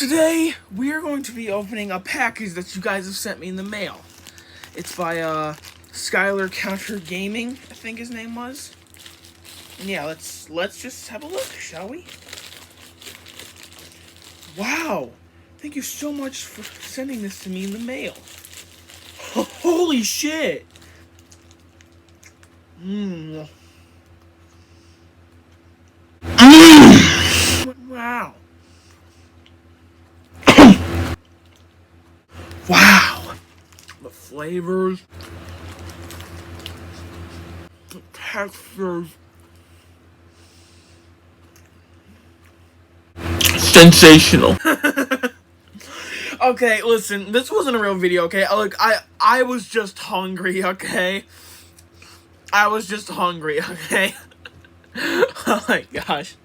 Today, we are going to be opening a package that you guys have sent me in the mail. It's by, Skylar Counter Gaming, I think his name was. And yeah, let's just have a look, shall we? Wow! Thank you so much for sending this to me in the mail. Holy shit! Wow. Wow! The flavors, the textures. Sensational. Okay, listen, this wasn't a real video, okay? Look, I was just hungry, okay? I was just hungry, okay? Oh my gosh.